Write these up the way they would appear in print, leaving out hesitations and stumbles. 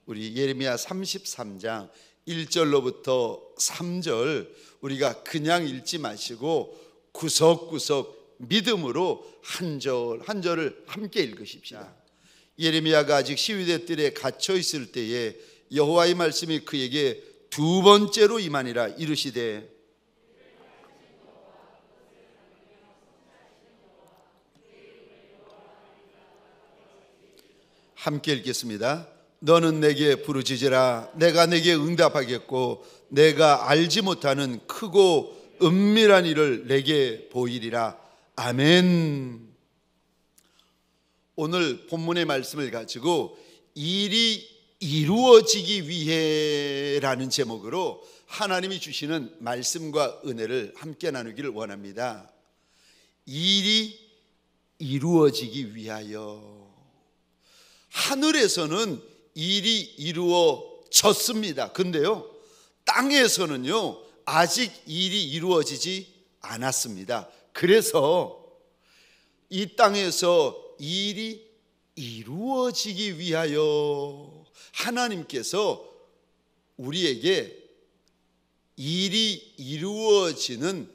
우리 예레미야 33장 1절로부터 3절 우리가 그냥 읽지 마시고 구석구석 믿음으로 한 절 한 절을 함께 읽으십시다. 예레미야가 아직 시위대 뜰에 갇혀 있을 때에 여호와의 말씀이 그에게 두 번째로 임하니라. 이르시되 함께 읽겠습니다. 너는 내게 부르짖으라. 내가 내게 응답하겠고 내가 알지 못하는 크고 은밀한 일을 내게 보이리라. 아멘. 오늘 본문의 말씀을 가지고 일이 이루어지기 위해라는 제목으로 하나님이 주시는 말씀과 은혜를 함께 나누기를 원합니다. 일이 이루어지기 위하여. 하늘에서는 일이 이루어졌습니다. 근데요, 땅에서는요 아직 일이 이루어지지 않았습니다. 그래서 이 땅에서 일이 이루어지기 위하여 하나님께서 우리에게 일이 이루어지는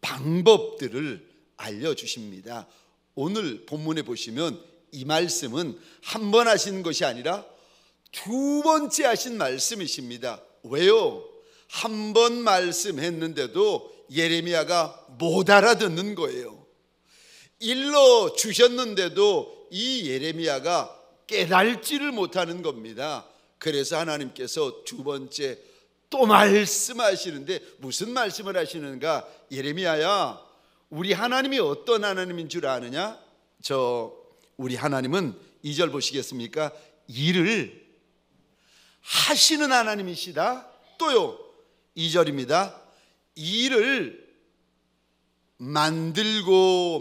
방법들을 알려주십니다. 오늘 본문에 보시면 이 말씀은 한 번 하신 것이 아니라 두 번째 하신 말씀이십니다. 왜요? 한 번 말씀했는데도 예레미야가 못 알아듣는 거예요. 일러 주셨는데도 이 예레미야가 깨달지를 못하는 겁니다. 그래서 하나님께서 두 번째 또 말씀하시는데 무슨 말씀을 하시는가? 예레미야야, 우리 하나님이 어떤 하나님인 줄 아느냐? 우리 하나님은 2절 보시겠습니까? 일을 하시는 하나님이시다. 또요 2절입니다. 일을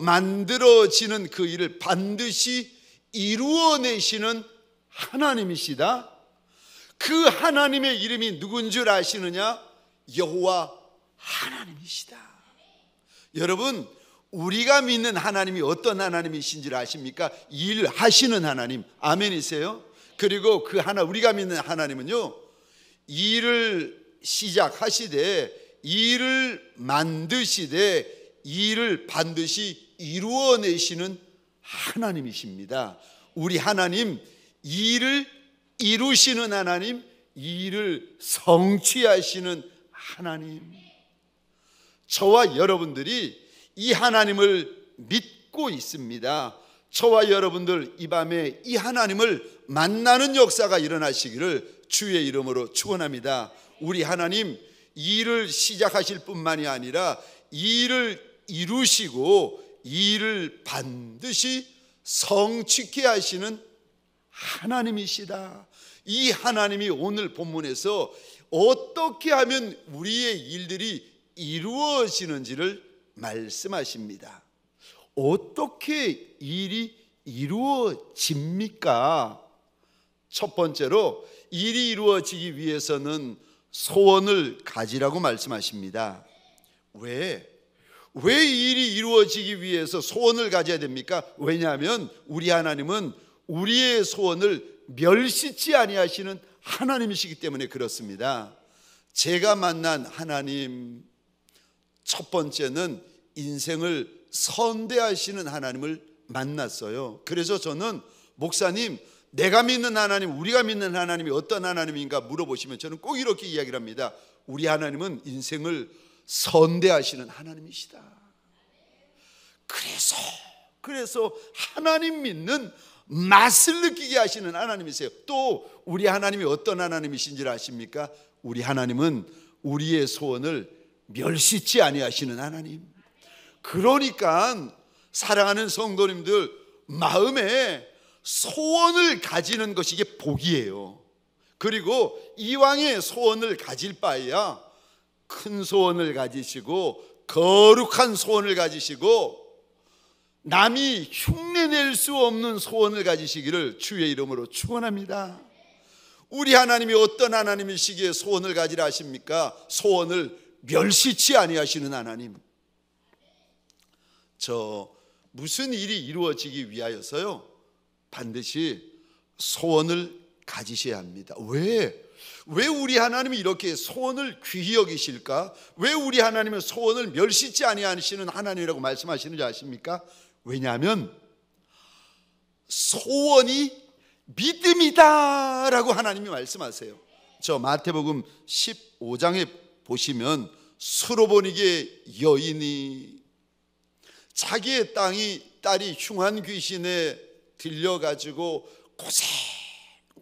만들어지는 그 일을 반드시 이루어내시는 하나님이시다. 그 하나님의 이름이 누군 줄 아시느냐? 여호와 하나님이시다. 여러분, 우리가 믿는 하나님이 어떤 하나님이신 줄 아십니까? 일하시는 하나님. 아멘이세요? 그리고 그 우리가 믿는 하나님은요, 일을 시작하시되 일을 만드시되 일을 반드시 이루어내시는 하나님이십니다. 우리 하나님, 일을 이루시는 하나님, 일을 성취하시는 하나님. 저와 여러분들이 이 하나님을 믿고 있습니다. 저와 여러분들 이 밤에 이 하나님을 만나는 역사가 일어나시기를 주의 이름으로 축원합니다. 우리 하나님, 일을 시작하실 뿐만이 아니라 일을 이루시고 일을 반드시 성취케 하시는 하나님이시다. 이 하나님이 오늘 본문에서 어떻게 하면 우리의 일들이 이루어지는지를 말씀하십니다. 어떻게 일이 이루어집니까? 첫 번째로 일이 이루어지기 위해서는 소원을 가지라고 말씀하십니다. 왜 일이 이루어지기 위해서 소원을 가져야 됩니까? 왜냐하면 우리 하나님은 우리의 소원을 멸시치 아니하시는 하나님이시기 때문에 그렇습니다. 제가 만난 하나님, 첫 번째는 인생을 선대하시는 하나님을 만났어요. 그래서 저는 목사님, 내가 믿는 하나님, 우리가 믿는 하나님이 어떤 하나님인가 물어보시면 저는 꼭 이렇게 이야기를 합니다. 우리 하나님은 인생을 선대하시는 하나님이시다. 그래서 하나님 믿는 맛을 느끼게 하시는 하나님이세요. 또 우리 하나님이 어떤 하나님이신지 아십니까? 우리 하나님은 우리의 소원을 멸시치 아니하시는 하나님. 그러니까 사랑하는 성도님들, 마음에 소원을 가지는 것이 이게 복이에요. 그리고 이왕의 소원을 가질 바에야 큰 소원을 가지시고 거룩한 소원을 가지시고 남이 흉내낼 수 없는 소원을 가지시기를 주의 이름으로 축원합니다. 우리 하나님이 어떤 하나님이시기에 소원을 가지라 하십니까? 소원을 멸시치 아니하시는 하나님. 무슨 일이 이루어지기 위하여서요, 반드시 소원을 가지셔야 합니다. 왜 우리 하나님이 이렇게 소원을 귀히 여기실까? 왜 우리 하나님은 소원을 멸시치 아니하시는 하나님이라고 말씀하시는지 아십니까? 왜냐하면 소원이 믿음이다 라고 하나님이 말씀하세요. 저 마태복음 15장에 보시면 수로보니게 여인이 자기의 딸이 흉한 귀신에 들려가지고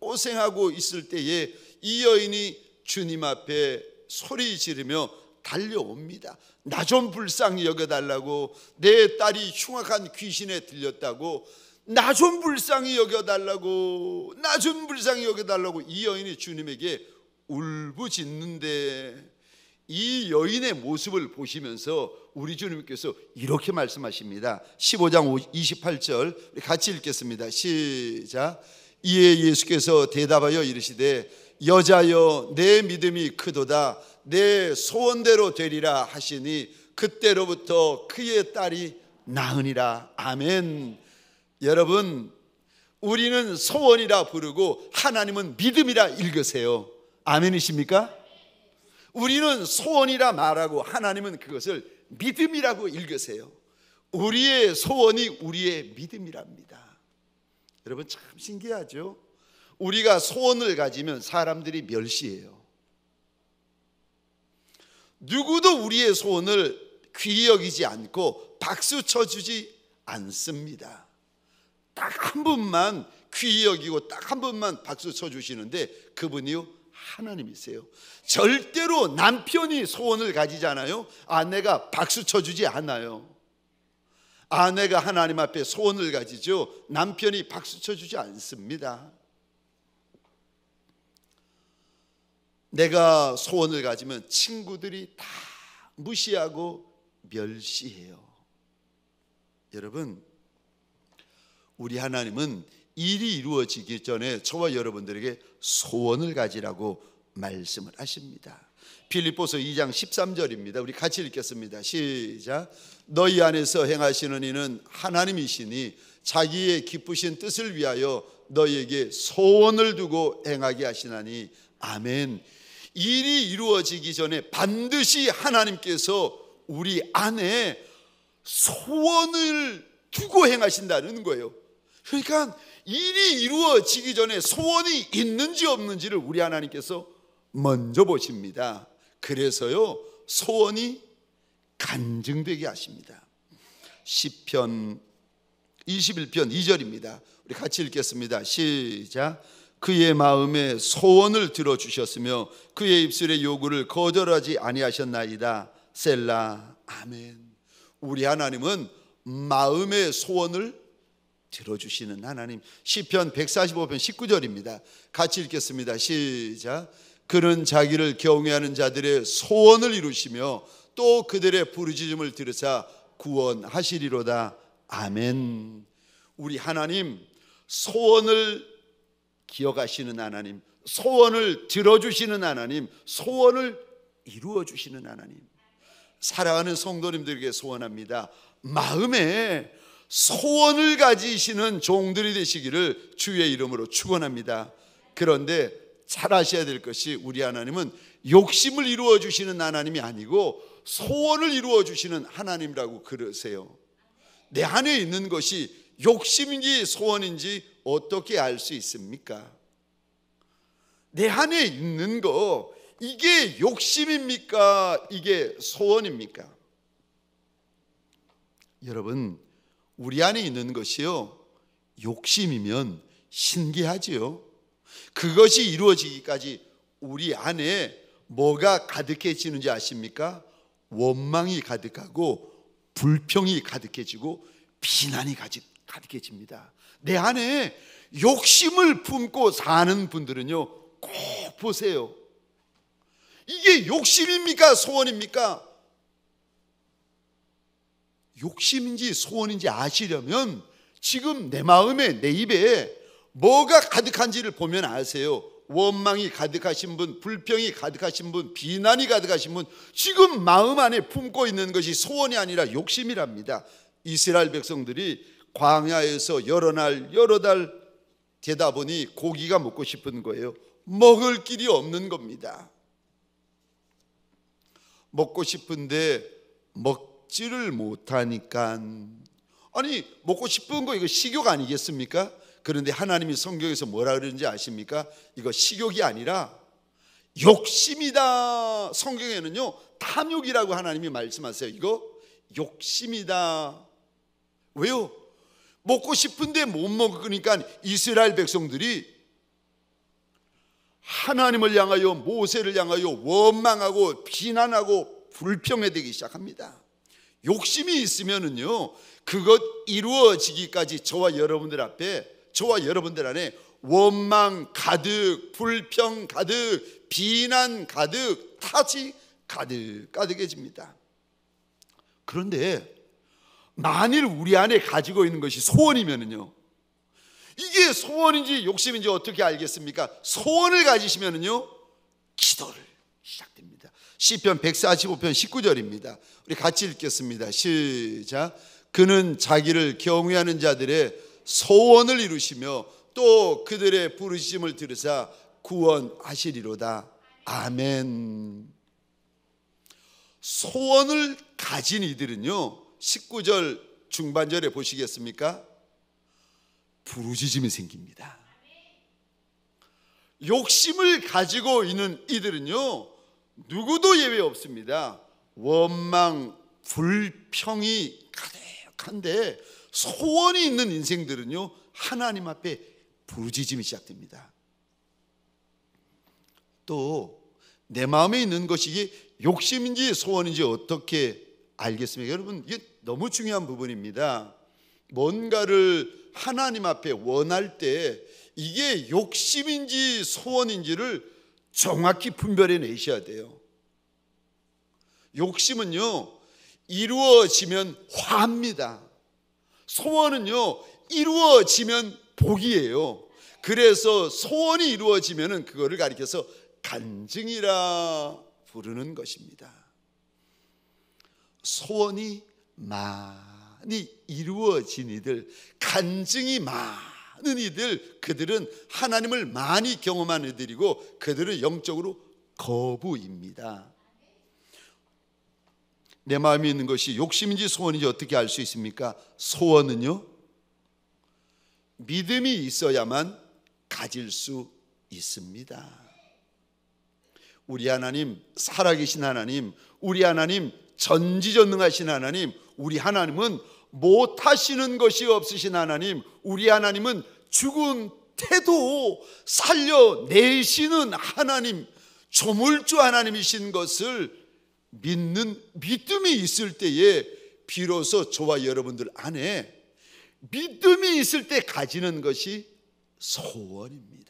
고생하고 있을 때에 이 여인이 주님 앞에 소리 지르며 달려옵니다. 나 좀 불쌍히 여겨달라고, 내 딸이 흉악한 귀신에 들렸다고 나 좀 불쌍히 여겨달라고, 나 좀 불쌍히 여겨달라고 이 여인이 주님에게 울부짖는데, 이 여인의 모습을 보시면서 우리 주님께서 이렇게 말씀하십니다. 15장 28절 우리 같이 읽겠습니다. 시작. 이에 예수께서 대답하여 이르시되 여자여 내 믿음이 크도다, 내 소원대로 되리라 하시니 그때로부터 그의 딸이 나으니라. 아멘. 여러분, 우리는 소원이라 부르고 하나님은 믿음이라 읽으세요. 아멘이십니까? 우리는 소원이라 말하고 하나님은 그것을 믿음이라고 읽으세요. 우리의 소원이 우리의 믿음이랍니다. 여러분, 참 신기하죠? 우리가 소원을 가지면 사람들이 멸시해요. 누구도 우리의 소원을 귀히 여기지 않고 박수 쳐주지 않습니다. 딱 한 분만 귀히 여기고 딱 한 분만 박수 쳐주시는데 그분이요, 하나님이세요. 절대로 남편이 소원을 가지잖아요. 아내가 박수 쳐주지 않아요. 아내가 하나님 앞에 소원을 가지죠. 남편이 박수 쳐주지 않습니다. 내가 소원을 가지면 친구들이 다 무시하고 멸시해요. 여러분, 우리 하나님은 일이 이루어지기 전에 저와 여러분들에게 소원을 가지라고 말씀을 하십니다. 빌립보서 2장 13절입니다. 우리 같이 읽겠습니다. 시작. 너희 안에서 행하시는 이는 하나님이시니 자기의 기쁘신 뜻을 위하여 너희에게 소원을 두고 행하게 하시나니. 아멘. 일이 이루어지기 전에 반드시 하나님께서 우리 안에 소원을 두고 행하신다는 거예요. 그러니까 일이 이루어지기 전에 소원이 있는지 없는지를 우리 하나님께서 먼저 보십니다. 그래서요, 소원이 간증되게 하십니다. 시편 21편 2절입니다. 우리 같이 읽겠습니다. 시작. 그의 마음에 소원을 들어주셨으며 그의 입술의 요구를 거절하지 아니하셨나이다. 셀라. 아멘. 우리 하나님은 마음의 소원을 들어주시는 하나님. 시편 145편 19절입니다. 같이 읽겠습니다. 시작. 그는 자기를 경외하는 자들의 소원을 이루시며 또 그들의 부르짖음을 들으사 구원하시리로다. 아멘. 우리 하나님, 소원을 기억하시는 하나님, 소원을 들어주시는 하나님, 소원을 이루어주시는 하나님. 사랑하는 성도님들에게 소원합니다. 마음에 소원을 가지시는 종들이 되시기를 주의 이름으로 축원합니다. 그런데 잘 아셔야 될 것이, 우리 하나님은 욕심을 이루어 주시는 하나님이 아니고 소원을 이루어 주시는 하나님이라고 그러세요. 내 안에 있는 것이 욕심인지 소원인지 어떻게 알 수 있습니까? 내 안에 있는 거, 이게 욕심입니까? 이게 소원입니까? 여러분, 우리 안에 있는 것이요, 욕심이면 신기하지요. 그것이 이루어지기까지 우리 안에 뭐가 가득해지는지 아십니까? 원망이 가득하고 불평이 가득해지고 비난이 가득해집니다. 내 안에 욕심을 품고 사는 분들은요, 꼭 보세요. 이게 욕심입니까? 소원입니까? 욕심인지 소원인지 아시려면 지금 내 마음에, 내 입에 뭐가 가득한지를 보면 아세요. 원망이 가득하신 분, 불평이 가득하신 분, 비난이 가득하신 분, 지금 마음 안에 품고 있는 것이 소원이 아니라 욕심이랍니다. 이스라엘 백성들이 광야에서 여러 날 여러 달 되다 보니 고기가 먹고 싶은 거예요. 먹을 길이 없는 겁니다. 먹고 싶은데 먹지를 못하니까, 아니 먹고 싶은 거 이거 식욕 아니겠습니까? 그런데 하나님이 성경에서 뭐라 그러는지 아십니까? 이거 식욕이 아니라 욕심이다. 성경에는요 탐욕이라고 하나님이 말씀하세요. 이거 욕심이다. 왜요? 먹고 싶은데 못 먹으니까 이스라엘 백성들이 하나님을 향하여, 모세를 향하여 원망하고 비난하고 불평해대기 시작합니다. 욕심이 있으면은요 그것 이루어지기까지 저와 여러분들 앞에, 저와 여러분들 안에 원망 가득, 불평 가득, 비난 가득, 탓이 가득해집니다. 그런데 만일 우리 안에 가지고 있는 것이 소원이면은요, 이게 소원인지 욕심인지 어떻게 알겠습니까? 소원을 가지시면은요 기도를 시작됩니다. 시편 145편 19절입니다. 우리 같이 읽겠습니다. 시작. 그는 자기를 경외하는 자들의 소원을 이루시며 또 그들의 부르심을 들으사 구원하시리로다. 아멘. 소원을 가진 이들은요 19절 중반절에 보시겠습니까? 부르짖음이 생깁니다. 욕심을 가지고 있는 이들은요 누구도 예외 없습니다. 원망, 불평이 가득한데 소원이 있는 인생들은요 하나님 앞에 부르짖음이 시작됩니다. 또 내 마음에 있는 것이 이게 욕심인지 소원인지 어떻게 알겠습니까? 여러분 이게 너무 중요한 부분입니다. 뭔가를 하나님 앞에 원할 때 이게 욕심인지 소원인지를 정확히 분별해 내셔야 돼요. 욕심은요 이루어지면 화합니다. 소원은요 이루어지면 복이에요. 그래서 소원이 이루어지면 그거를 가리켜서 간증이라 부르는 것입니다. 소원이 많이 이루어진 이들, 간증이 많은 이들, 그들은 하나님을 많이 경험한 이들이고 그들은 영적으로 거부입니다. 내 마음에 있는 것이 욕심인지 소원인지 어떻게 알 수 있습니까? 소원은요 믿음이 있어야만 가질 수 있습니다. 우리 하나님, 살아계신 하나님, 우리 하나님, 전지전능하신 하나님, 우리 하나님은 못하시는 것이 없으신 하나님, 우리 하나님은 죽은 태도 살려내시는 하나님, 조물주 하나님이신 것을 믿는 믿음이 있을 때에 비로소 저와 여러분들 안에 믿음이 있을 때 가지는 것이 소원입니다.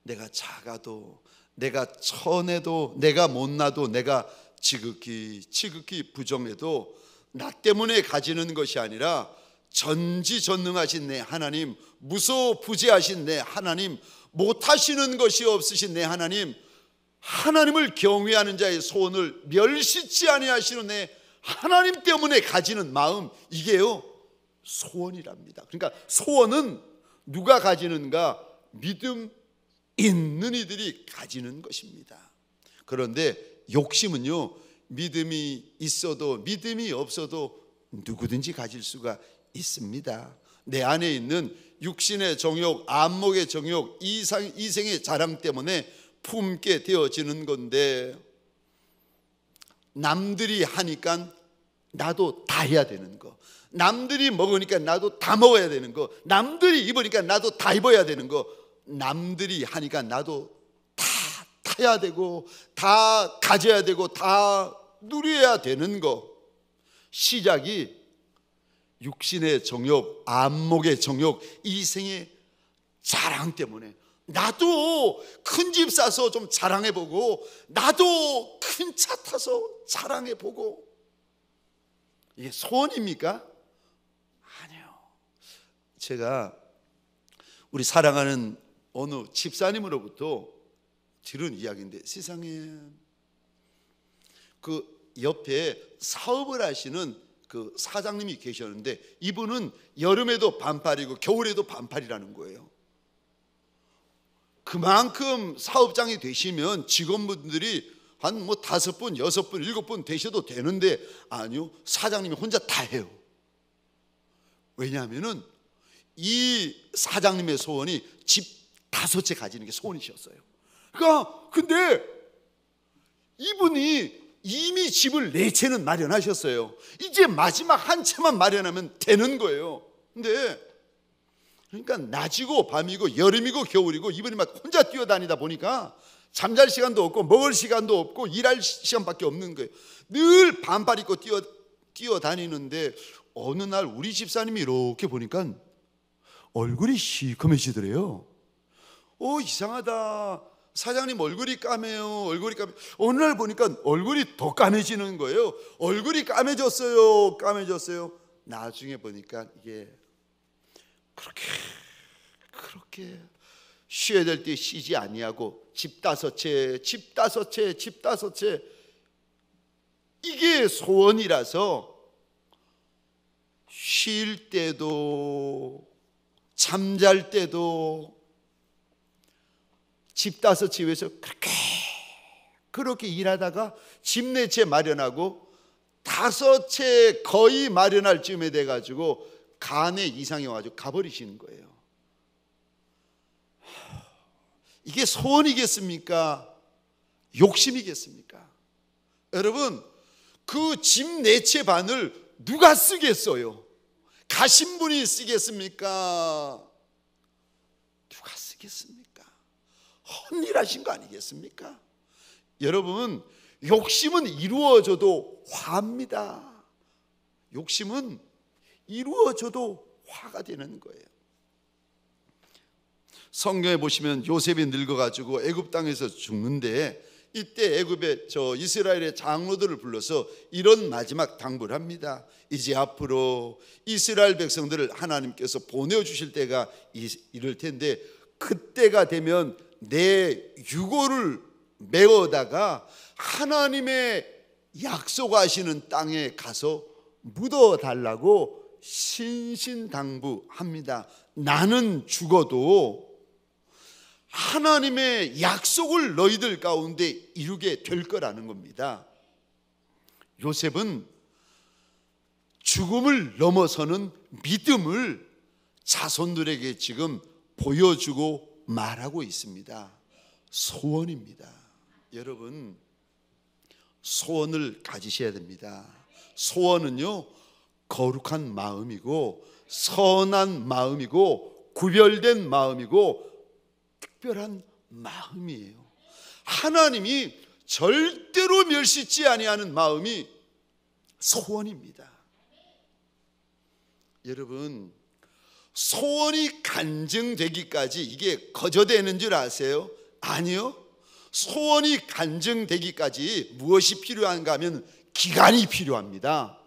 내가 작아도, 내가 천해도, 내가 못나도, 내가 지극히 부정해도 나 때문에 가지는 것이 아니라 전지전능하신 내 하나님, 무소부재하신 내 하나님, 못하시는 것이 없으신 내 하나님, 하나님을 경외하는 자의 소원을 멸시치 아니하시는 내 하나님 때문에 가지는 마음, 이게요 소원이랍니다. 그러니까 소원은 누가 가지는가? 믿음 있는 이들이 가지는 것입니다. 그런데 욕심은요 믿음이 있어도 믿음이 없어도 누구든지 가질 수가 있습니다. 내 안에 있는 육신의 정욕, 안목의 정욕, 이생의 자랑 때문에 품게 되어지는 건데, 남들이 하니까 나도 다 해야 되는 거, 남들이 먹으니까 나도 다 먹어야 되는 거, 남들이 입으니까 나도 다 입어야 되는 거, 남들이 하니까 나도 다 타야 되고 다 가져야 되고 다 누려야 되는 거. 시작이 육신의 정욕, 안목의 정욕, 이생의 자랑 때문에 나도 큰 집 사서 좀 자랑해보고, 나도 큰 차 타서 자랑해보고. 이게 소원입니까? 아니요. 제가 우리 사랑하는 어느 집사님으로부터 들은 이야기인데, 세상에 그 옆에 사업을 하시는 그 사장님이 계셨는데 이분은 여름에도 반팔이고 겨울에도 반팔이라는 거예요. 그만큼 사업장이 되시면 직원분들이 한 뭐 5분, 6분, 7분 되셔도 되는데 아니요, 사장님이 혼자 다 해요. 왜냐하면은 이 사장님의 소원이 집 5채 가지는 게 소원이셨어요. 그러니까 근데 이분이 이미 집을 4채는 마련하셨어요. 이제 마지막 한 채만 마련하면 되는 거예요. 근데 그러니까 낮이고 밤이고 여름이고 겨울이고 이분이 막 혼자 뛰어다니다 보니까 잠잘 시간도 없고 먹을 시간도 없고 일할 시간밖에 없는 거예요. 늘 반팔 입고 뛰어다니는데 어느 날 우리 집사님이 이렇게 보니까 얼굴이 시커매지더래요. 이상하다. 사장님 얼굴이 까매요. 얼굴이 까매. 어느 날 보니까 얼굴이 더 까매지는 거예요. 얼굴이 까매졌어요. 까매졌어요. 나중에 보니까 이게 그렇게 쉬어야 될 때 쉬지 아니하고 집 5채, 집 5채, 집 5채, 이게 소원이라서 쉴 때도 잠잘 때도 집 5채 위해서 그렇게 일하다가 집 4채 마련하고 5채 거의 마련할 쯤에 돼가지고 간에 이상이 와가지고 가버리시는 거예요. 이게 소원이겠습니까? 욕심이겠습니까? 여러분, 그 집 4채 반을 누가 쓰겠어요? 가신 분이 쓰겠습니까? 누가 쓰겠습니까? 헛일하신 거 아니겠습니까? 여러분, 욕심은 이루어져도 화입니다. 욕심은 이루어져도 화가 되는 거예요. 성경에 보시면 요셉이 늙어가지고 애굽 땅에서 죽는데 이때 애굽의 이스라엘의 장로들을 불러서 이런 마지막 당부를 합니다. 이제 앞으로 이스라엘 백성들을 하나님께서 보내주실 때가 이를 텐데 그때가 되면 내 유고를 메워다가 하나님의 약속하시는 땅에 가서 묻어달라고 신신당부합니다. 나는 죽어도 하나님의 약속을 너희들 가운데 이루게 될 거라는 겁니다. 요셉은 죽음을 넘어서는 믿음을 자손들에게 지금 보여주고 말하고 있습니다. 소원입니다. 여러분, 소원을 가지셔야 됩니다. 소원은요, 거룩한 마음이고 선한 마음이고 구별된 마음이고 특별한 마음이에요. 하나님이 절대로 멸시치 아니하는 마음이 소원입니다. 여러분, 소원이 간증되기까지 이게 거저되는 줄 아세요? 아니요. 소원이 간증되기까지 무엇이 필요한가 하면 기간이 필요합니다.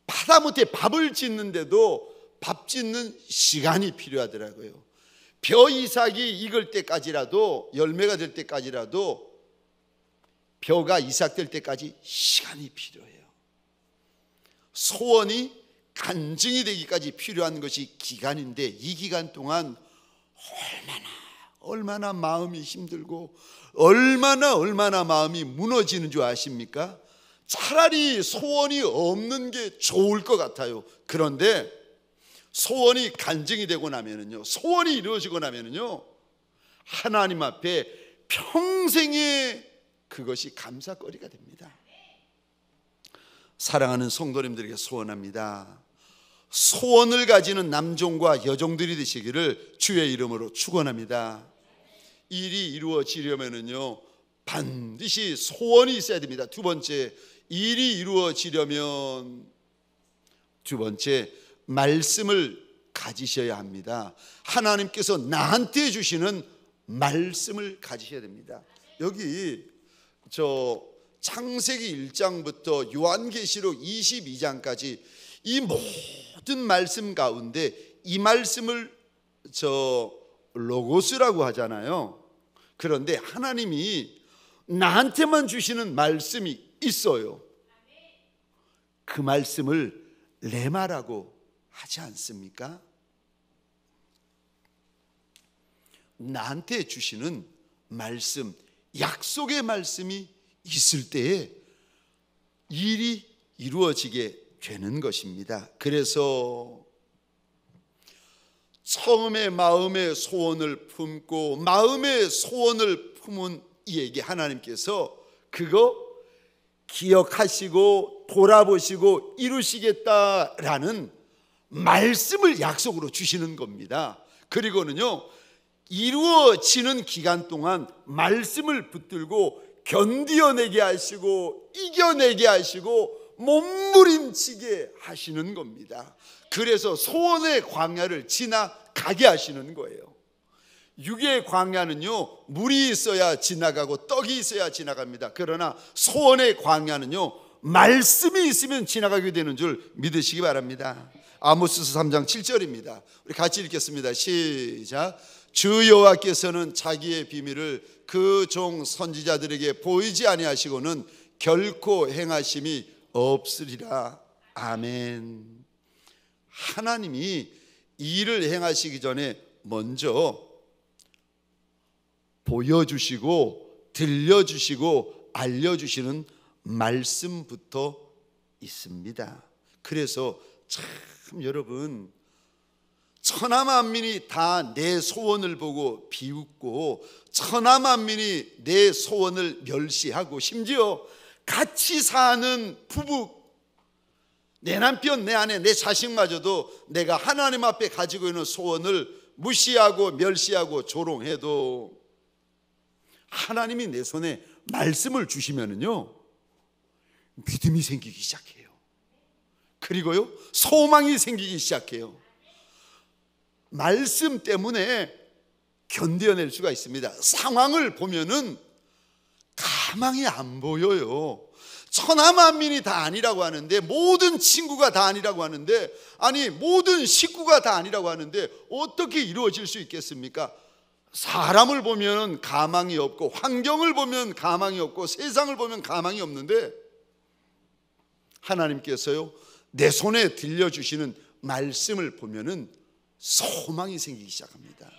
하다못해 밥을 짓는데도 밥 짓는 시간이 필요하더라고요. 벼 이삭이 익을 때까지라도, 열매가 될 때까지라도, 벼가 이삭될 때까지 시간이 필요해요. 소원이 간증이 되기까지 필요한 것이 기간인데 이 기간 동안 얼마나 마음이 힘들고 얼마나 마음이 무너지는 줄 아십니까? 차라리 소원이 없는 게 좋을 것 같아요. 그런데 소원이 간증이 되고 나면은요, 소원이 이루어지고 나면은요, 하나님 앞에 평생에 그것이 감사거리가 됩니다. 사랑하는 성도님들에게 소원합니다. 소원을 가지는 남종과 여종들이 되시기를 주의 이름으로 축원합니다. 일이 이루어지려면은요, 반드시 소원이 있어야 됩니다. 두 번째, 일이 이루어지려면 두 번째, 말씀을 가지셔야 합니다. 하나님께서 나한테 주시는 말씀을 가지셔야 됩니다. 여기 창세기 1장부터 요한계시록 22장까지 이 모든 말씀 가운데 이 말씀을 로고스라고 하잖아요. 그런데 하나님이 나한테만 주시는 말씀이 있어요. 그 말씀을 레마라고 하지 않습니까? 나한테 주시는 말씀, 약속의 말씀이 있을 때에 일이 이루어지게 되는 것입니다. 그래서 처음에 마음의 소원을 품고 마음의 소원을 품은 이에게 하나님께서 그거 기억하시고 돌아보시고 이루시겠다라는 말씀을 약속으로 주시는 겁니다. 그리고는요, 이루어지는 기간 동안 말씀을 붙들고 견디어내게 하시고 이겨내게 하시고 몸부림치게 하시는 겁니다. 그래서 소원의 광야를 지나가게 하시는 거예요. 육의 광야는요, 물이 있어야 지나가고 떡이 있어야 지나갑니다. 그러나 소원의 광야는요, 말씀이 있으면 지나가게 되는 줄 믿으시기 바랍니다. 아모스서 3장 7절입니다. 우리 같이 읽겠습니다. 시작. 주 여호와께서는 자기의 비밀을 그 종 선지자들에게 보이지 아니하시고는 결코 행하심이 없으리라. 아멘. 하나님이 일을 행하시기 전에 먼저 보여주시고 들려주시고 알려주시는 말씀부터 있습니다. 그래서 참 여러분, 천하만민이 다 내 소원을 보고 비웃고 천하만민이 내 소원을 멸시하고 심지어 같이 사는 부부, 내 남편, 내 아내, 내 자식마저도 내가 하나님 앞에 가지고 있는 소원을 무시하고 멸시하고 조롱해도 하나님이 내 손에 말씀을 주시면은요, 믿음이 생기기 시작해요. 그리고요, 소망이 생기기 시작해요. 말씀 때문에 견뎌낼 수가 있습니다. 상황을 보면은 가망이 안 보여요. 천하만민이 다 아니라고 하는데, 모든 친구가 다 아니라고 하는데, 아니 모든 식구가 다 아니라고 하는데 어떻게 이루어질 수 있겠습니까? 사람을 보면 가망이 없고, 환경을 보면 가망이 없고, 세상을 보면 가망이 없는데 하나님께서요, 내 손에 들려주시는 말씀을 보면은 소망이 생기기 시작합니다.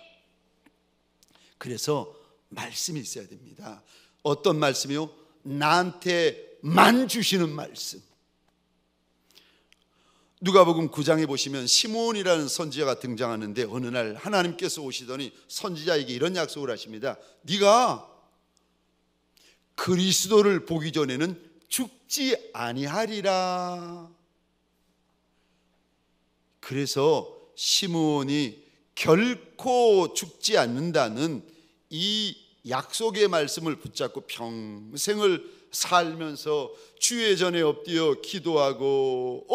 그래서 말씀이 있어야 됩니다. 어떤 말씀이요? 나한테만 주시는 말씀. 누가복음 9장에 보시면 시므온이라는 선지자가 등장하는데, 어느 날 하나님께서 오시더니 선지자에게 이런 약속을 하십니다. 네가 그리스도를 보기 전에는 죽지 아니하리라. 그래서 시므온이 결코 죽지 않는다는 이 약속의 말씀을 붙잡고 평생을 살면서 주의 전에 엎드려 기도하고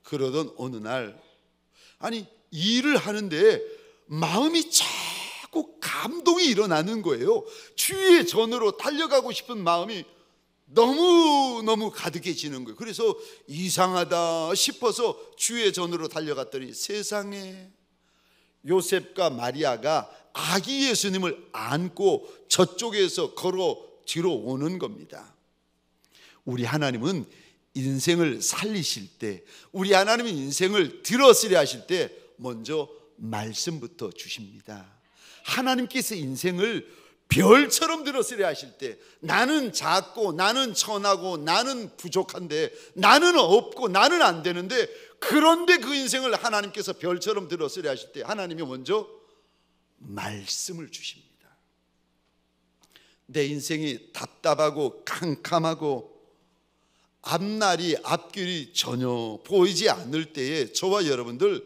그러던 어느 날, 아니 일을 하는데 마음이 자꾸 감동이 일어나는 거예요. 주의 전으로 달려가고 싶은 마음이 너무너무 가득해지는 거예요. 그래서 이상하다 싶어서 주의 전으로 달려갔더니 세상에 요셉과 마리아가 아기 예수님을 안고 저쪽에서 걸어 뒤로 오는 겁니다. 우리 하나님은 인생을 살리실 때, 우리 하나님은 인생을 들어쓰려 하실 때 먼저 말씀부터 주십니다. 하나님께서 인생을 별처럼 들어쓰려 하실 때, 나는 작고 나는 천하고 나는 부족한데 나는 없고 나는 안 되는데, 그런데 그 인생을 하나님께서 별처럼 들어쓰려 하실 때 하나님이 먼저 말씀을 주십니다. 내 인생이 답답하고 캄캄하고 앞날이 앞길이 전혀 보이지 않을 때에 저와 여러분들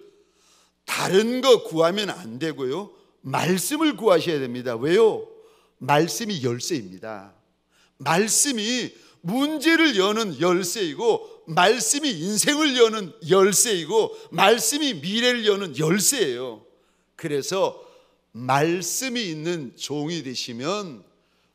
다른 거 구하면 안 되고요, 말씀을 구하셔야 됩니다. 왜요? 말씀이 열쇠입니다. 말씀이 문제를 여는 열쇠이고, 말씀이 인생을 여는 열쇠이고, 말씀이 미래를 여는 열쇠예요. 그래서 말씀이 있는 종이 되시면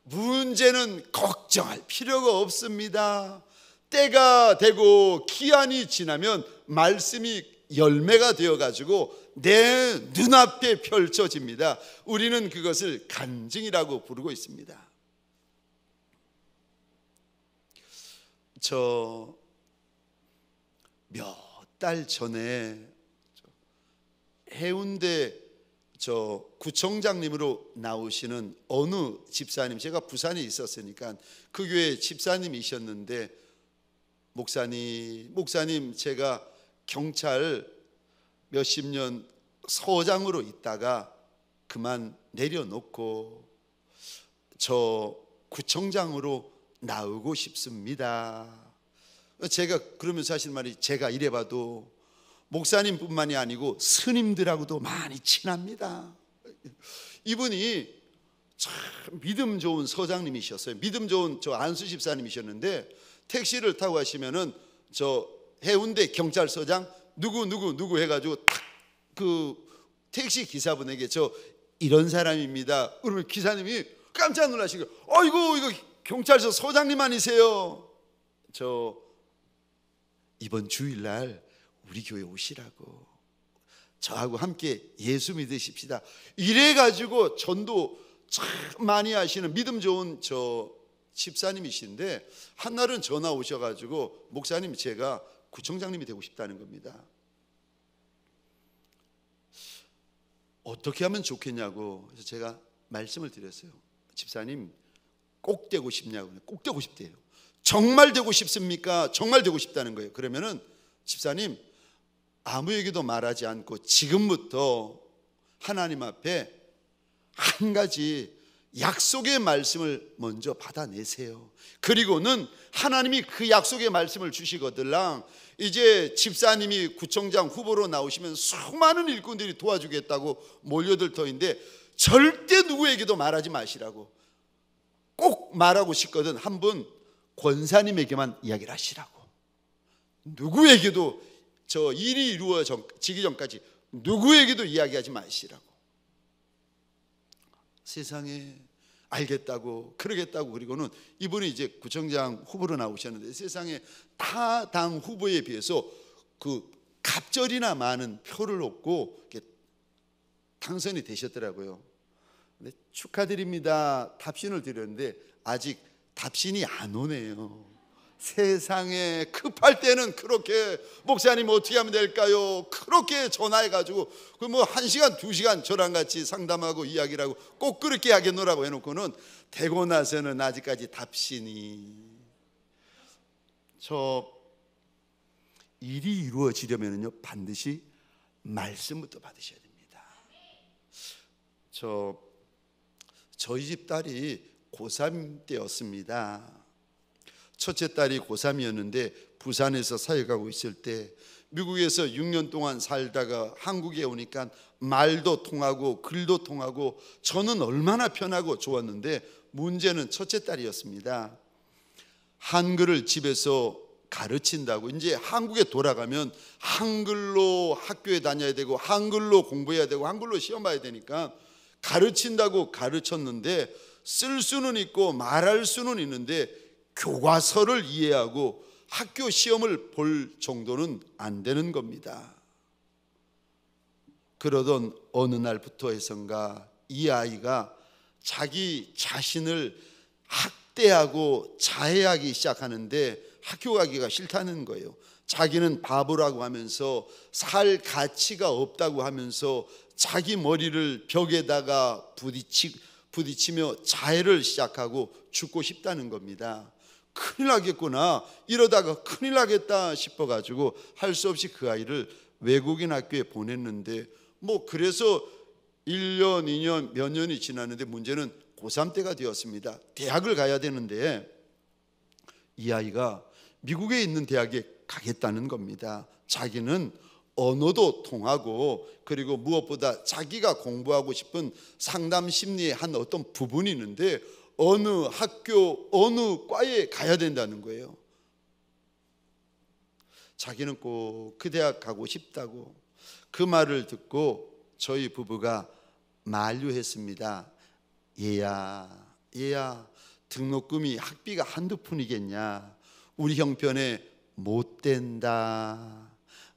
문제는 걱정할 필요가 없습니다. 때가 되고 기한이 지나면 말씀이 열매가 되어가지고 내 눈앞에 펼쳐집니다. 우리는 그것을 간증이라고 부르고 있습니다. 저 몇 달 전에 해운대 구청장님으로 나오시는 어느 집사님, 제가 부산에 있었으니까 그 교회 집사님이셨는데, 목사님 제가 경찰 몇십 년 서장으로 있다가 그만 내려놓고 저 구청장으로 나오고 싶습니다. 제가 그러면서 하신 말이, 제가 이래봐도 목사님뿐만이 아니고 스님들하고도 많이 친합니다. 이분이 참 믿음 좋은 서장님이셨어요. 믿음 좋은 안수 집사님이셨는데, 택시를 타고 가시면은 해운대 경찰서장 누구 해가지고 딱 그 택시 기사분에게 이런 사람입니다. 그러면 기사님이 깜짝 놀라시고, 이거 경찰서 서장님 아니세요? 이번 주일날 우리 교회 오시라고, 저하고 함께 예수 믿으십시다. 이래가지고 전도 참 많이 하시는 믿음 좋은 집사님이신데, 한날은 전화 오셔가지고, 목사님 제가 구청장님이 되고 싶다는 겁니다. 어떻게 하면 좋겠냐고. 그래서 제가 말씀을 드렸어요. 집사님 꼭 되고 싶냐고. 꼭 되고 싶대요. 정말 되고 싶습니까? 정말 되고 싶다는 거예요. 그러면은 집사님 아무에게도 말하지 않고 지금부터 하나님 앞에 한 가지 약속의 말씀을 먼저 받아내세요. 그리고는 하나님이 그 약속의 말씀을 주시거들랑 이제 집사님이 구청장 후보로 나오시면 수많은 일꾼들이 도와주겠다고 몰려들 터인데, 절대 누구에게도 말하지 마시라고. 꼭 말하고 싶거든 한 분 권사님에게만 이야기를 하시라고. 누구에게도 일이 이루어지기 전까지 누구에게도 이야기하지 마시라고. 세상에 알겠다고 그러겠다고. 그리고는 이분이 이제 구청장 후보로 나오셨는데, 세상에 타 당 후보에 비해서 그 갑절이나 많은 표를 얻고 이렇게 당선이 되셨더라고요. 근데 축하드립니다 답신을 드렸는데 아직 답신이 안 오네요. 세상에 급할 때는 그렇게, 목사님 어떻게 하면 될까요? 그렇게 전화해가지고 그 1시간 2시간 저랑 같이 상담하고 이야기를 하고 꼭 그렇게 하겠노라고 해놓고는 되고 나서는 아직까지 답신이. 일이 이루어지려면요 반드시 말씀부터 받으셔야 됩니다. 저희 집 딸이 고3 때였습니다. 첫째 딸이 고3이었는데 부산에서 사역하고 있을 때, 미국에서 6년 동안 살다가 한국에 오니까 말도 통하고 글도 통하고 저는 얼마나 편하고 좋았는데, 문제는 첫째 딸이었습니다. 한글을 집에서 가르친다고, 이제 한국에 돌아가면 한글로 학교에 다녀야 되고 한글로 공부해야 되고 한글로 시험 봐야 되니까 가르친다고 가르쳤는데, 쓸 수는 있고 말할 수는 있는데 교과서를 이해하고 학교 시험을 볼 정도는 안 되는 겁니다. 그러던 어느 날부터 해선가 이 아이가 자기 자신을 학대하고 자해하기 시작하는데, 학교 가기가 싫다는 거예요. 자기는 바보라고 하면서, 살 가치가 없다고 하면서 자기 머리를 벽에다가 부딪히며 자해를 시작하고 죽고 싶다는 겁니다. 큰일 나겠구나, 이러다가 큰일 나겠다 싶어가지고 할 수 없이 그 아이를 외국인 학교에 보냈는데, 그래서 1년 2년 몇 년이 지났는데, 문제는 고3 때가 되었습니다. 대학을 가야 되는데 이 아이가 미국에 있는 대학에 가겠다는 겁니다. 자기는 언어도 통하고, 그리고 무엇보다 자기가 공부하고 싶은 상담 심리의 한 어떤 부분이 있는데 어느 학교 어느 과에 가야 된다는 거예요. 자기는 꼭 그 대학 가고 싶다고. 그 말을 듣고 저희 부부가 만류했습니다. 얘야 등록금이 학비가 한두 푼이겠냐. 우리 형편에 못 된다,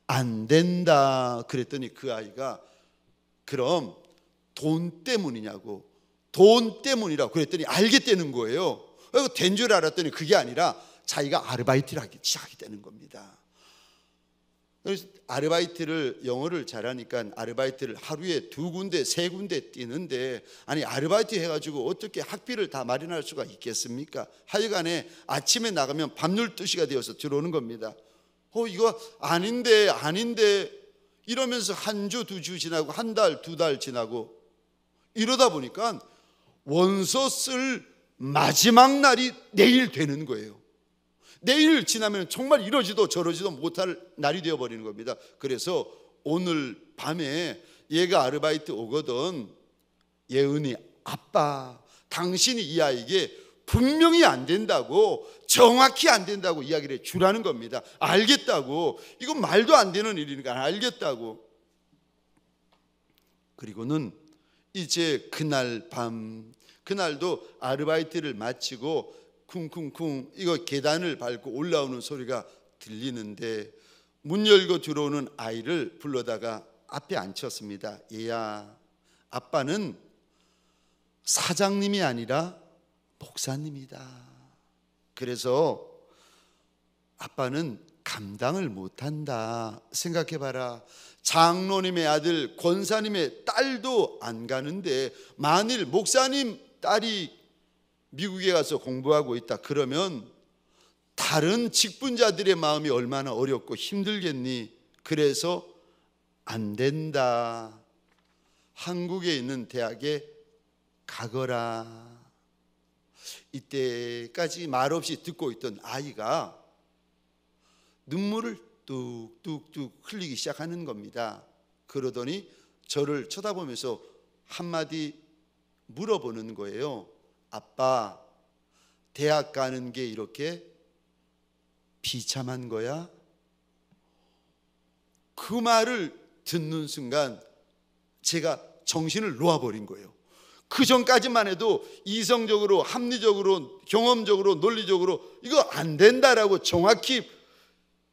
안 된다 그랬더니 그 아이가 그럼 돈 때문이냐고. 돈 때문이라고 그랬더니 알겠다는 거예요. 된 줄 알았더니 그게 아니라 자기가 아르바이트를 하기 시작하게 되는 겁니다. 그래서 아르바이트를 영어를 잘하니까 아르바이트를 하루에 2군데 3군데 뛰는데, 아니 아르바이트 해가지고 어떻게 학비를 다 마련할 수가 있겠습니까? 하여간에 아침에 나가면 밤 12시가 되어서 들어오는 겁니다. 이거 아닌데 이러면서 한 주 2주 지나고 한 달 2달 지나고 이러다 보니까 원서 쓸 마지막 날이 내일 되는 거예요. 내일 지나면 정말 이러지도 저러지도 못할 날이 되어버리는 겁니다. 그래서 오늘 밤에 얘가 아르바이트 오거든. 예은이, 아빠, 당신이 이 아이에게 분명히 안 된다고, 정확히 안 된다고 이야기를 해 주라는 겁니다. 알겠다고. 이건 말도 안 되는 일이니까 알겠다고. 그리고는 이제 그날 밤, 그날도 아르바이트를 마치고 쿵쿵쿵 이거 계단을 밟고 올라오는 소리가 들리는데, 문 열고 들어오는 아이를 불러다가 앞에 앉혔습니다. 얘야, 아빠는 사장님이 아니라 목사님이다. 그래서 아빠는 감당을 못한다. 생각해봐라. 장로님의 아들, 권사님의 딸도 안 가는데 만일 목사님 딸이 미국에 가서 공부하고 있다 그러면 다른 직분자들의 마음이 얼마나 어렵고 힘들겠니? 그래서 안 된다. 한국에 있는 대학에 가거라. 이때까지 말없이 듣고 있던 아이가 눈물을 뚝뚝뚝 흘리기 시작하는 겁니다. 그러더니 저를 쳐다보면서 한마디 물어보는 거예요. 아빠, 대학 가는 게 이렇게 비참한 거야? 그 말을 듣는 순간 제가 정신을 놓아버린 거예요. 그 전까지만 해도 이성적으로, 합리적으로, 경험적으로, 논리적으로 이거 안 된다라고 정확히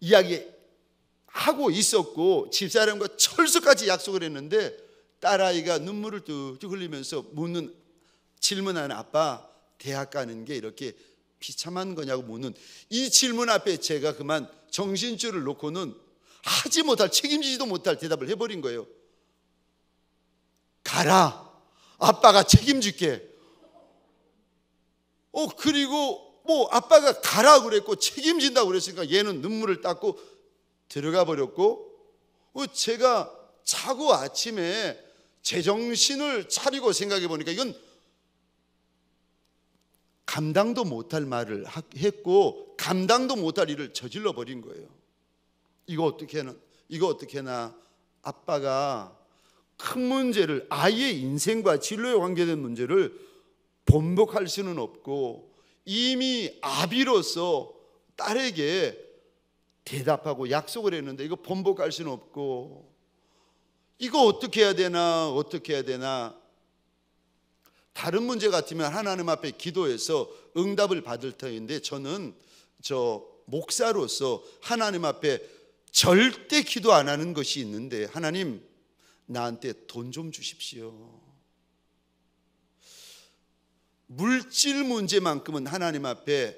이야기하고 있었고 집사람과 철수까지 약속을 했는데, 딸아이가 눈물을 뚝뚝 흘리면서 질문하는, 아빠, 대학 가는 게 이렇게 비참한 거냐고 묻는 이 질문 앞에 제가 그만 정신줄을 놓고는 하지 못할, 책임지지도 못할 대답을 해버린 거예요. 가라, 아빠가 책임질게. 그리고 아빠가 가라 그랬고 책임진다고 그랬으니까 얘는 눈물을 닦고 들어가 버렸고, 제가 자고 아침에 제정신을 차리고 생각해 보니까 이건 감당도 못할 말을 했고 감당도 못할 일을 저질러 버린 거예요. 이거 어떻게 하나. 아빠가 큰 문제를, 아이의 인생과 진로에 관계된 문제를 번복할 수는 없고 이미 아비로서 딸에게 대답하고 약속을 했는데 이거 번복할 수는 없고, 이거 어떻게 해야 되나. 다른 문제 같으면 하나님 앞에 기도해서 응답을 받을 터인데, 저는 목사로서 하나님 앞에 절대 기도 안 하는 것이 있는데, 하나님 나한테 돈 좀 주십시오. 물질 문제만큼은 하나님 앞에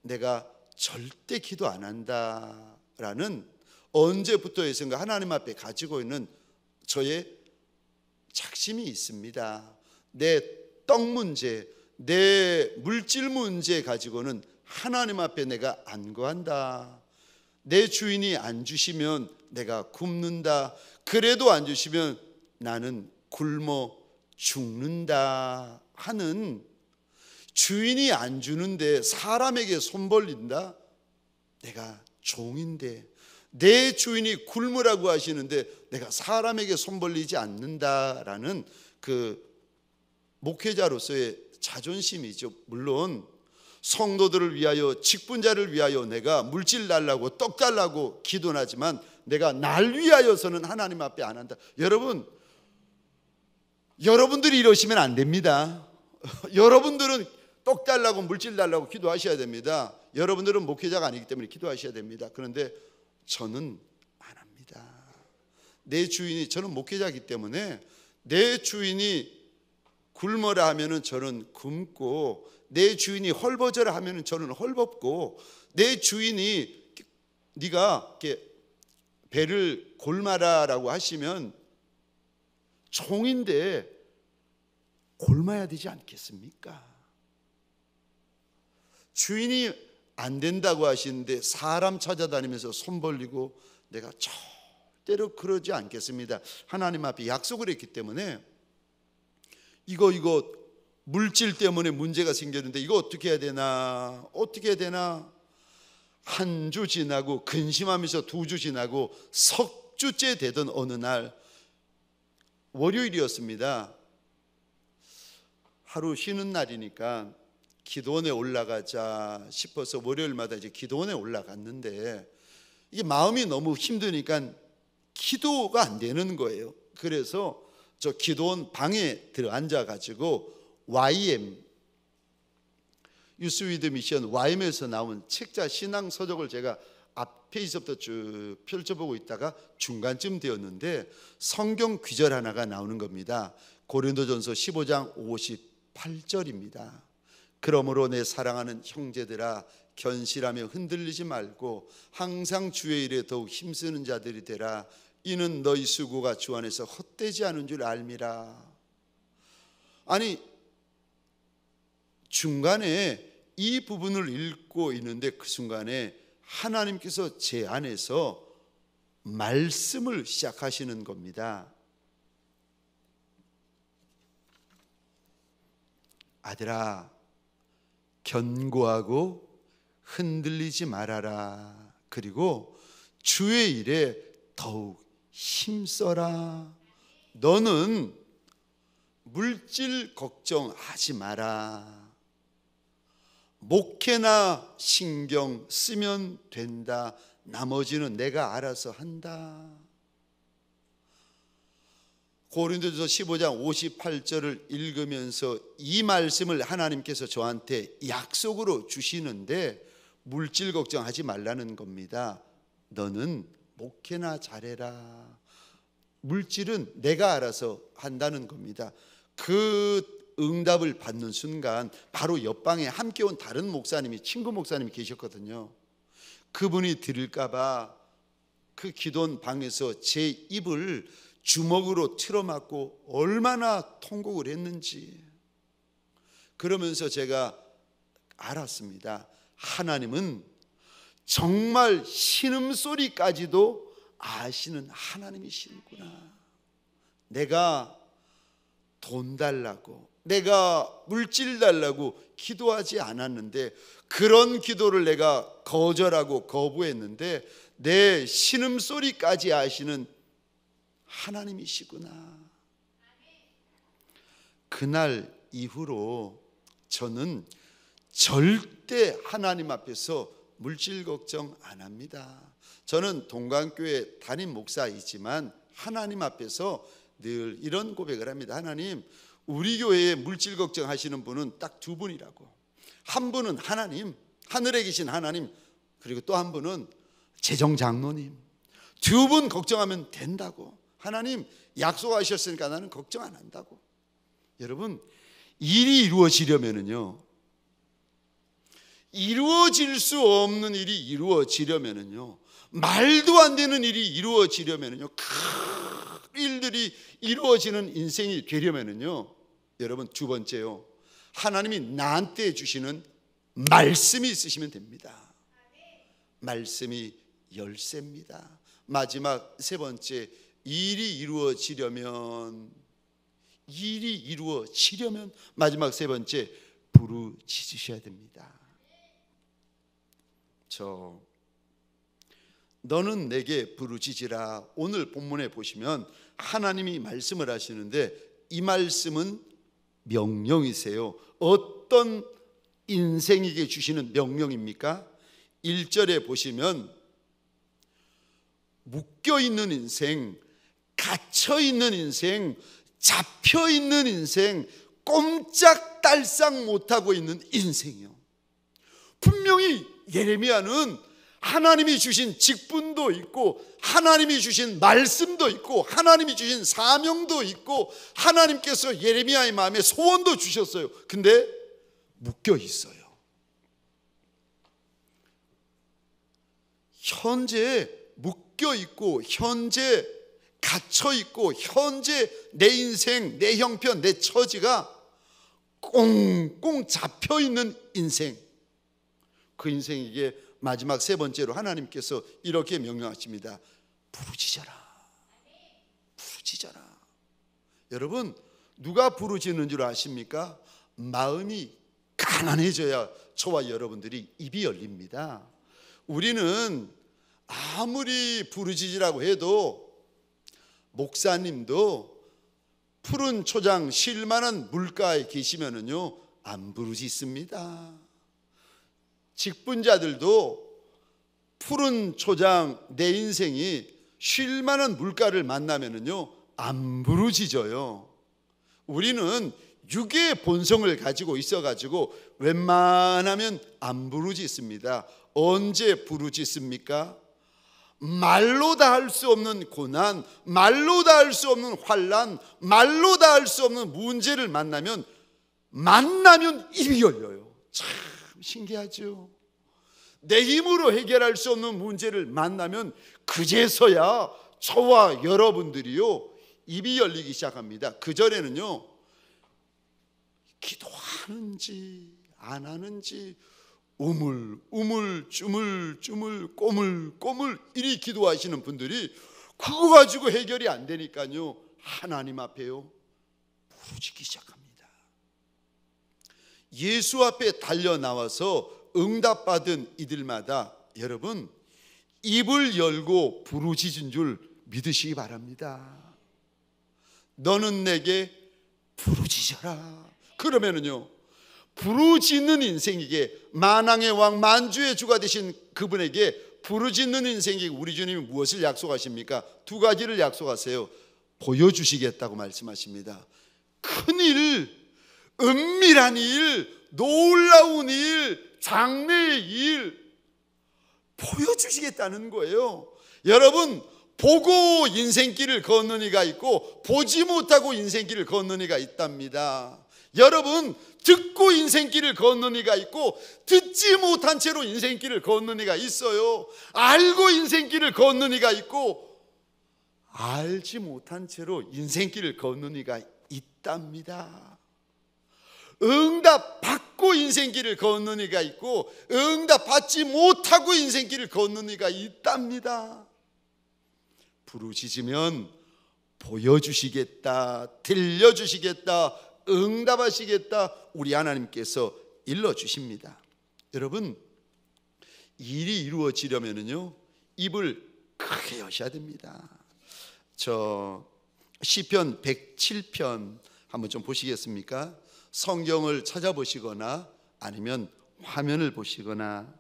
내가 절대 기도 안 한다라는 언제부터였는가 하나님 앞에 가지고 있는 저의 작심이 있습니다. 내 떡 문제, 내 물질 문제 가지고는 하나님 앞에 내가 안거한다. 내 주인이 안 주시면 내가 굶는다. 그래도 안 주시면 나는 굶어 죽는다 하는, 주인이 안 주는데 사람에게 손 벌린다? 내가 종인데 내 주인이 굶으라고 하시는데 내가 사람에게 손 벌리지 않는다라는 그 목회자로서의 자존심이죠. 물론 성도들을 위하여, 직분자를 위하여 내가 물질 달라고 떡 달라고 기도는 하지만 내가 날 위하여서는 하나님 앞에 안 한다. 여러분들이 이러시면 안 됩니다. 여러분들은 떡 달라고 물질 달라고 기도하셔야 됩니다. 여러분들은 목회자가 아니기 때문에 기도하셔야 됩니다. 그런데 저는 안 합니다. 저는 목회자이기 때문에 내 주인이 굶어라 하면은 저는 굶고, 내 주인이 헐벗어라 하면은 저는 헐벗고, 내 주인이 네가 이렇게 배를 골마라라고 하시면 종인데 골마야 되지 않겠습니까? 주인이 안 된다고 하시는데 사람 찾아다니면서 손 벌리고 내가 절대로 그러지 않겠습니다. 하나님 앞에 약속을 했기 때문에 이거 물질 때문에 문제가 생겼는데 이거 어떻게 해야 되나 한 주 지나고 근심하면서 2주 지나고 석 주째 되던 어느 날 월요일이었습니다. 하루 쉬는 날이니까 기도원에 올라가자 싶어서 월요일마다 이제 기도원에 올라갔는데 이게 마음이 너무 힘드니까 기도가 안 되는 거예요. 그래서 저 기도원 방에 들어앉아 가지고 YM 유스 위드 미션 YM에서 나온 책자 신앙 서적을 제가 앞페이지부터 쭉 펼쳐보고 있다가 중간쯤 되었는데 성경 귀절 하나가 나오는 겁니다. 고린도전서 15장 58절입니다. 그러므로 내 사랑하는 형제들아 견실하며 흔들리지 말고 항상 주의 일에 더욱 힘쓰는 자들이 되라. 이는 너희 수고가 주 안에서 헛되지 않은 줄 알미라. 아니 중간에 이 부분을 읽고 있는데 그 순간에 하나님께서 제 안에서 말씀을 시작하시는 겁니다. 아들아 견고하고 흔들리지 말아라. 그리고 주의 일에 더욱 힘써라. 너는 물질 걱정하지 마라. 목회나 신경 쓰면 된다. 나머지는 내가 알아서 한다. 고린도전서 15장 58절을 읽으면서 이 말씀을 하나님께서 저한테 약속으로 주시는데 물질 걱정하지 말라는 겁니다. 너는 목회나 잘해라. 물질은 내가 알아서 한다는 겁니다. 그 응답을 받는 순간 바로 옆방에 함께 온 다른 목사님이 친구 목사님이 계셨거든요. 그분이 들을까 봐 그 기도원 방에서 제 입을 주먹으로 틀어맞고 얼마나 통곡을 했는지. 그러면서 제가 알았습니다. 하나님은 정말 신음소리까지도 아시는 하나님이시구나. 내가 돈 달라고, 내가 물질 달라고 기도하지 않았는데 그런 기도를 내가 거절하고 거부했는데 내 신음소리까지 아시는 하나님이시구나. 그날 이후로 저는 절대 하나님 앞에서 물질 걱정 안 합니다. 저는 동강교회 담임 목사이지만 하나님 앞에서 늘 이런 고백을 합니다. 하나님, 우리 교회에 물질 걱정하시는 분은 딱 2분이라고. 한 분은 하나님, 하늘에 계신 하나님, 그리고 또 한 분은 재정장로님. 2분 걱정하면 된다고. 하나님 약속하셨으니까 나는 걱정 안 한다고. 여러분, 일이 이루어지려면은요, 이루어질 수 없는 일이 이루어지려면은요, 말도 안 되는 일이 이루어지려면은요, 큰 일들이 이루어지는 인생이 되려면은요, 여러분, 2번째요, 하나님이 나한테 주시는 말씀이 있으시면 됩니다. 말씀이 열쇠입니다. 마지막 3번째, 일이 이루어지려면 마지막 3번째, 부르짖으셔야 됩니다. 너는 내게 부르짖으라. 오늘 본문에 보시면 하나님이 말씀을 하시는데 이 말씀은 명령이세요. 어떤 인생에게 주시는 명령입니까? 1절에 보시면 묶여있는 인생, 갇혀있는 인생, 잡혀있는 인생, 꼼짝달싹 못하고 있는 인생이요. 분명히 예레미야는 하나님이 주신 직분도 있고 하나님이 주신 말씀도 있고 하나님이 주신 사명도 있고 하나님께서 예레미야의 마음에 소원도 주셨어요. 근데 묶여 있어요. 현재 묶여 묶여 있고 현재 갇혀 있고 현재 내 인생, 내 형편, 내 처지가 꽁꽁 잡혀 있는 인생, 그 인생에게 마지막 세 번째로 하나님께서 이렇게 명령하십니다. 부르짖어라. 부르짖어라. 여러분, 누가 부르짖는 줄 아십니까? 마음이 가난해져야 저와 여러분들이 입이 열립니다. 우리는 아무리 부르짖으라고 해도, 목사님도 푸른 초장 쉴 만한 물가에 계시면은요 안 부르짖습니다. 직분자들도 푸른 초장, 내 인생이 쉴 만한 물가를 만나면은요 안 부르짖어요. 우리는 육의 본성을 가지고 있어가지고 웬만하면 안 부르짖습니다. 언제 부르짖습니까? 말로 다 할 수 없는 고난, 말로 다 할 수 없는 환난, 말로 다 할 수 없는 문제를 만나면 입이 열려요. 참 신기하죠. 내 힘으로 해결할 수 없는 문제를 만나면 그제서야 저와 여러분들이요 입이 열리기 시작합니다. 그전에는요 기도하는지 안 하는지 우물 주물 꼬물 이리 기도하시는 분들이 그거 가지고 해결이 안 되니까요 하나님 앞에요 부르짖기 시작합니다. 예수 앞에 달려 나와서 응답받은 이들마다 여러분 입을 열고 부르짖은 줄 믿으시기 바랍니다. 너는 내게 부르짖어라. 그러면은요 부르짖는 인생에게, 만왕의 왕 만주의 주가 되신 그분에게 부르짖는 인생에게 우리 주님이 무엇을 약속하십니까? 두 가지를 약속하세요. 보여주시겠다고 말씀하십니다. 큰일, 은밀한 일, 놀라운 일, 장래의 일 보여주시겠다는 거예요. 여러분, 보고 인생길을 걷는 이가 있고 보지 못하고 인생길을 걷는 이가 있답니다. 여러분, 듣고 인생길을 걷는 이가 있고 듣지 못한 채로 인생길을 걷는 이가 있어요. 알고 인생길을 걷는 이가 있고 알지 못한 채로 인생길을 걷는 이가 있답니다. 응답 받고 인생길을 걷는 이가 있고 응답 받지 못하고 인생길을 걷는 이가 있답니다. 부르짖으면 보여주시겠다, 들려주시겠다, 응답하시겠다, 우리 하나님께서 일러주십니다. 여러분, 일이 이루어지려면요 입을 크게 여셔야 됩니다. 저 시편 107편 한번 좀 보시겠습니까? 성경을 찾아보시거나 아니면 화면을 보시거나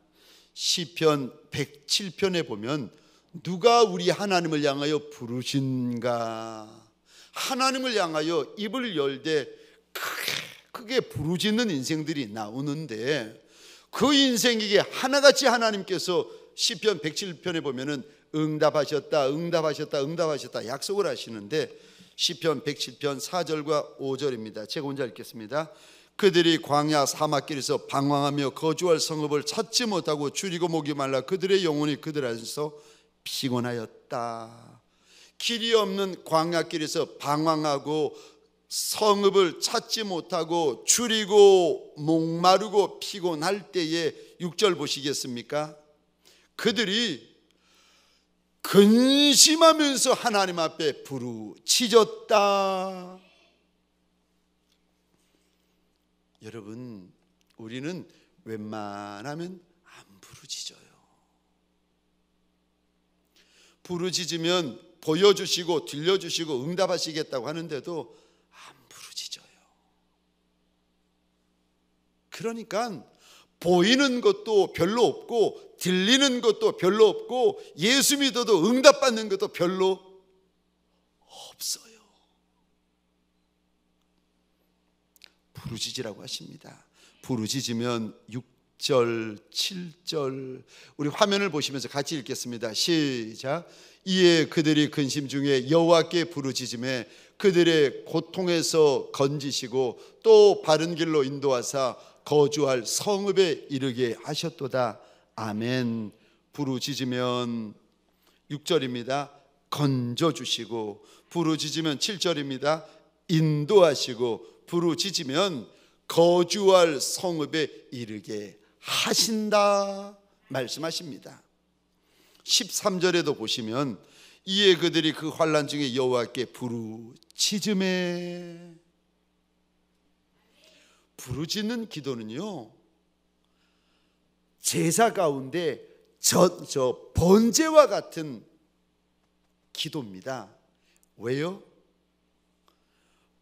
시편 107편에 보면 누가 우리 하나님을 향하여 부르신가, 하나님을 향하여 입을 열되 크게 부르짖는 인생들이 나오는데 그 인생에게 하나같이 하나님께서 시편 107편에 보면은 응답하셨다 약속을 하시는데 시편 107편 4절과 5절입니다. 제가 혼자 읽겠습니다. 그들이 광야 사막길에서 방황하며 거주할 성읍을 찾지 못하고 줄이고 목이 말라 그들의 영혼이 그들 안에서 피곤하였다. 길이 없는 광야길에서 방황하고 성읍을 찾지 못하고 줄이고 목마르고 피곤할 때에 6절 보시겠습니까? 그들이 근심하면서 하나님 앞에 부르짖었다. 여러분, 우리는 웬만하면 안 부르짖어요. 부르짖으면 보여주시고 들려주시고 응답하시겠다고 하는데도 안 부르짖어요. 그러니까 보이는 것도 별로 없고 들리는 것도 별로 없고 예수 믿어도 응답받는 것도 별로 없어요. 부르짖으라고 하십니다. 부르짖으면 6절, 7절 우리 화면을 보시면서 같이 읽겠습니다. 시작. 이에 그들이 근심 중에 여호와께 부르짖음에 그들의 고통에서 건지시고 또 바른 길로 인도하사 거주할 성읍에 이르게 하셨도다. 아멘. 부르짖으면 6절입니다. 건져주시고, 부르짖으면 7절입니다. 인도하시고, 부르짖으면 거주할 성읍에 이르게 하신다 말씀하십니다. 13절에도 보시면 이에 그들이 그 환난 중에 여호와께 부르짖음에, 부르짖는 기도는요, 제사 가운데 번제와 같은 기도입니다. 왜요?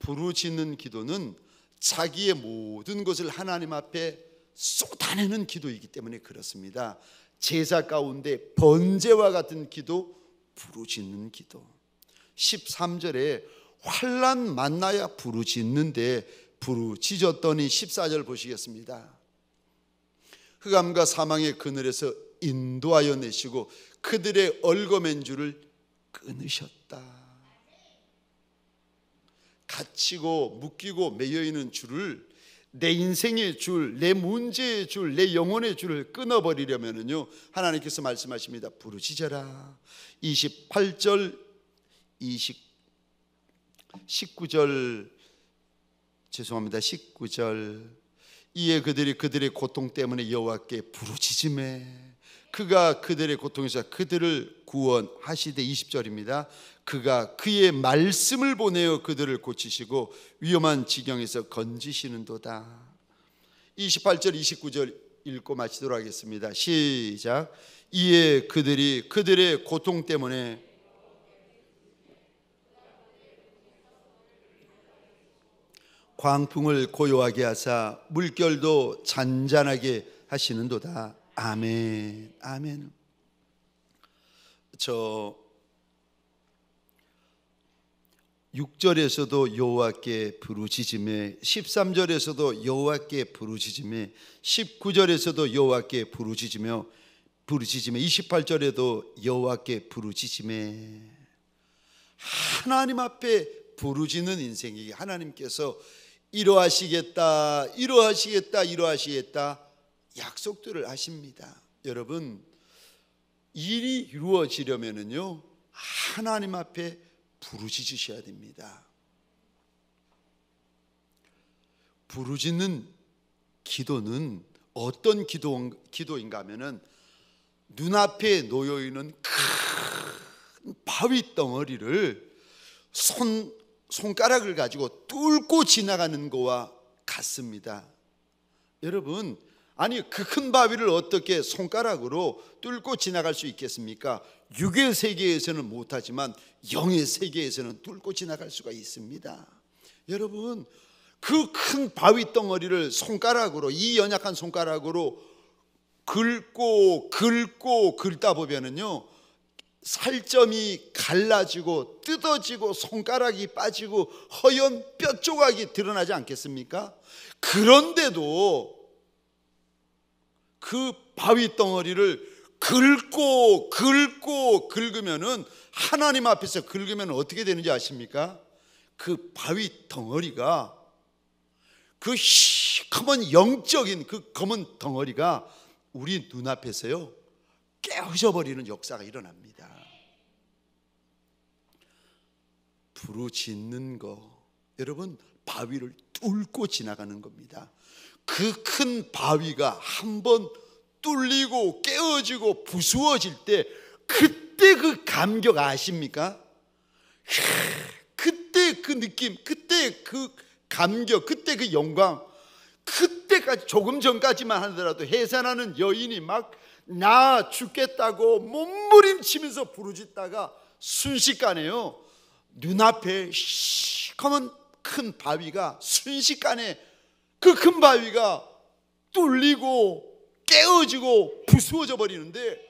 부르짖는 기도는 자기의 모든 것을 하나님 앞에 쏟아내는 기도이기 때문에 그렇습니다. 제사 가운데 번제와 같은 기도, 부르짖는 기도. 13절에 환난 만나야 부르짖는데 부르짖었더니 14절 보시겠습니다. 흑암과 사망의 그늘에서 인도하여 내시고 그들의 얽어맨 줄을 끊으셨다. 갇히고 묶이고 매여있는 줄을, 내 인생의 줄, 내 문제의 줄, 내 영혼의 줄을 끊어버리려면요, 하나님께서 말씀하십니다. 부르짖어라. 28절, 19절, 죄송합니다. 19절. 이에 그들이 그들의 고통 때문에 여호와께 부르짖음에 그가 그들의 고통에서 그들을 구원하시되, 20절입니다. 그가 그의 말씀을 보내어 그들을 고치시고 위험한 지경에서 건지시는도다. 28절 29절 읽고 마치도록 하겠습니다. 시작. 이에 그들이 그들의 고통 때문에 광풍을 고요하게 하사 물결도 잔잔하게 하시는도다. 아멘. 아멘. 저 6절에서도 여호와께 부르짖음에, 13절에서도 여호와께 부르짖음에, 19절에서도 여호와께 부르짖으며 28절에도 여호와께 부르짖음에, 하나님 앞에 부르짖는 인생에게 하나님께서 이러하시겠다, 이러하시겠다, 이러하시겠다 약속들을 하십니다. 여러분, 일이 이루어지려면요, 하나님 앞에 부르짖으셔야 됩니다. 부르짖는 기도는 어떤 기도인가 하면은 눈앞에 놓여있는 큰 바위 덩어리를 손가락을 가지고 뚫고 지나가는 거와 같습니다. 여러분, 아니 그 큰 바위를 어떻게 손가락으로 뚫고 지나갈 수 있겠습니까? 육의 세계에서는 못하지만 영의 세계에서는 뚫고 지나갈 수가 있습니다. 여러분, 그 큰 바위 덩어리를 손가락으로, 이 연약한 손가락으로 긁고 긁다 보면은요, 살점이 갈라지고 뜯어지고 손가락이 빠지고 허연 뼈 조각이 드러나지 않겠습니까? 그런데도 그 바위 덩어리를 긁으면은, 하나님 앞에서 긁으면 어떻게 되는지 아십니까? 그 바위 덩어리가, 그 시커먼 영적인 그 검은 덩어리가 우리 눈앞에서요 깨어져 버리는 역사가 일어납니다. 부르짖는 거, 여러분, 바위를 뚫고 지나가는 겁니다. 그 큰 바위가 한번 뚫리고 깨어지고 부수어질 때, 그때 그 감격 아십니까? 그때 그 느낌, 그때 그 감격, 그때 그 영광, 그때까지, 조금 전까지만 하더라도 해산하는 여인이 막 나 죽겠다고 몸부림치면서 부르짖다가 순식간에요, 눈앞에 시커먼 큰 바위가, 순식간에 그 큰 바위가 뚫리고 깨어지고 부수어져 버리는데,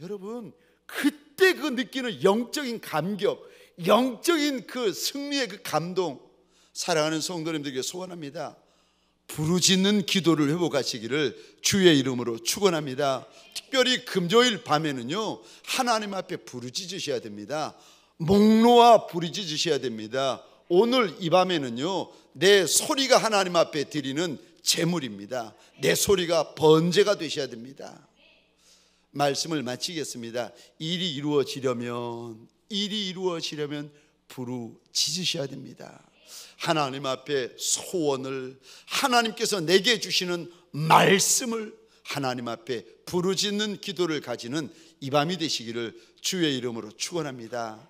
여러분, 그때 그 느끼는 영적인 감격, 영적인 그 승리의 그 감동, 사랑하는 성도님들에게 소원합니다. 부르짖는 기도를 회복하시기를 주의 이름으로 축원합니다. 특별히 금요일 밤에는요, 하나님 앞에 부르짖으셔야 됩니다. 목 놓아 부르짖으셔야 됩니다. 오늘 이 밤에는요, 내 소리가 하나님 앞에 드리는 제물입니다. 내 소리가 번제가 되셔야 됩니다. 말씀을 마치겠습니다. 일이 이루어지려면 부르짖으셔야 됩니다. 하나님 앞에 소원을, 하나님께서 내게 주시는 말씀을 하나님 앞에 부르짖는 기도를 가지는 이 밤이 되시기를 주의 이름으로 축원합니다.